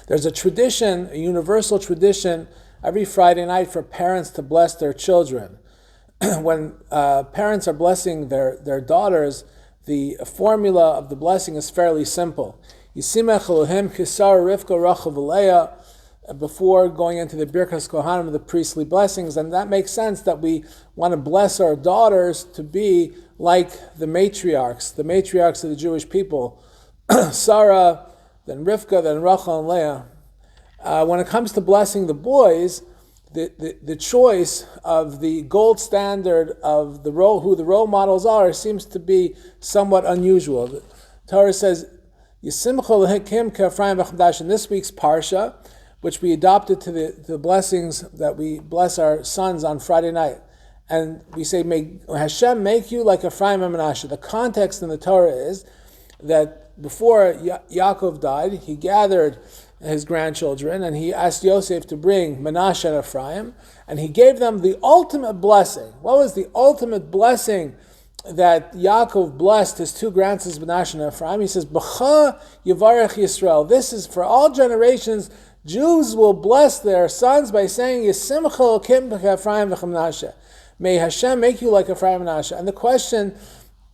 There's a tradition, a universal tradition, every Friday night for parents to bless their children. When parents are blessing their daughters, the formula of the blessing is fairly simple. Yisimech Elohim Kisar Rivka Rachel V'Leah, before going into the Birkas Kohanim, the priestly blessings, and that makes sense that we want to bless our daughters to be like the matriarchs of the Jewish people, Sarah, then Rivka, then Rachel and Leah. When it comes to blessing the boys, the choice of the gold standard of who the role models are seems to be somewhat unusual. The Torah says, Yisimcha lehikim k'Ephraim v'chadash, in this week's Parsha, which we adopted to the blessings that we bless our sons on Friday night. And we say, may Hashem make you like Ephraim and Menashe. The context in the Torah is that before Yaakov died, he gathered his grandchildren and he asked Yosef to bring Menashe and Ephraim, and he gave them the ultimate blessing. What was the ultimate blessing that Yaakov blessed his two grandsons, Menashe and Ephraim? He says, B'cha Yivarech Yisrael. This is for all generations. Jews will bless their sons by saying, Yisimcha Elokim Ephraim v'Menashe. May Hashem make you like Ephraim and Menashe. And the question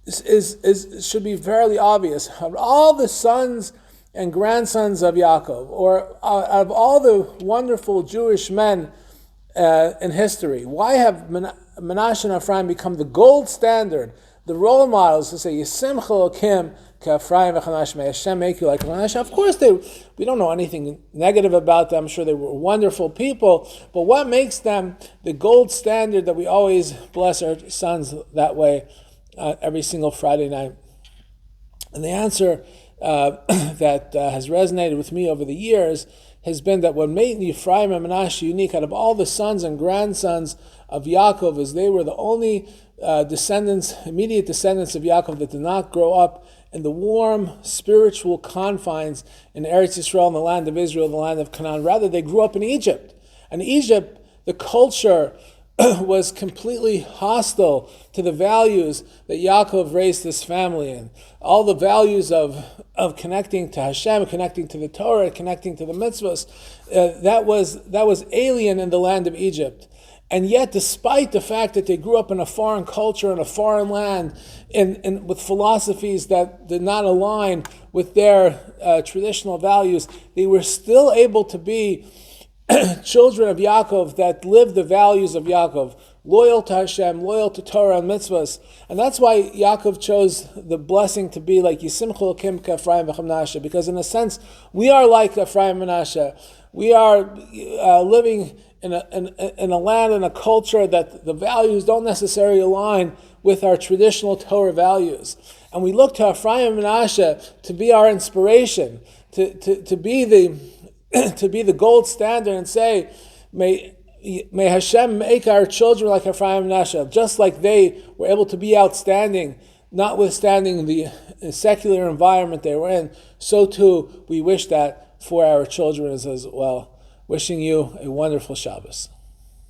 should be fairly obvious. Of all the sons and grandsons of Yaakov, or out of all the wonderful Jewish men in history, why have Menashe and Ephraim become the gold standard, the role models to say, Yisimcha Elokim K'Ephraim v'Menashe, may Hashem make you like Menashe? Of course, we don't know anything negative about them. I'm sure they were wonderful people, but what makes them the gold standard that we always bless our sons that way every single Friday night? And the answer that has resonated with me over the years has been that what made Ephraim and Menashe unique out of all the sons and grandsons of Yaakov is they were the only immediate descendants of Yaakov that did not grow up in the warm spiritual confines in Eretz Yisrael, in the land of Israel, the land of Canaan. Rather, they grew up in Egypt. And Egypt, the culture was completely hostile to the values that Yaakov raised his family in. All the values of connecting to Hashem, connecting to the Torah, connecting to the mitzvahs, that was alien in the land of Egypt. And yet, despite the fact that they grew up in a foreign culture, in a foreign land, with philosophies that did not align with their traditional values, they were still able to be children of Yaakov that lived the values of Yaakov, loyal to Hashem, loyal to Torah and mitzvahs. And that's why Yaakov chose the blessing to be like Yisimcha Elokim K'Ephraim v'Menashe, because in a sense, we are like Ephraim and Menashe. We are living in a land and a culture that the values don't necessarily align with our traditional Torah values. And we look to Ephraim and Menashe to be our inspiration, to be the gold standard, and say, may Hashem make our children like Ephraim and Menashe, just like they were able to be outstanding, notwithstanding the secular environment they were in. So too, we wish that for our children as well. Wishing you a wonderful Shabbos.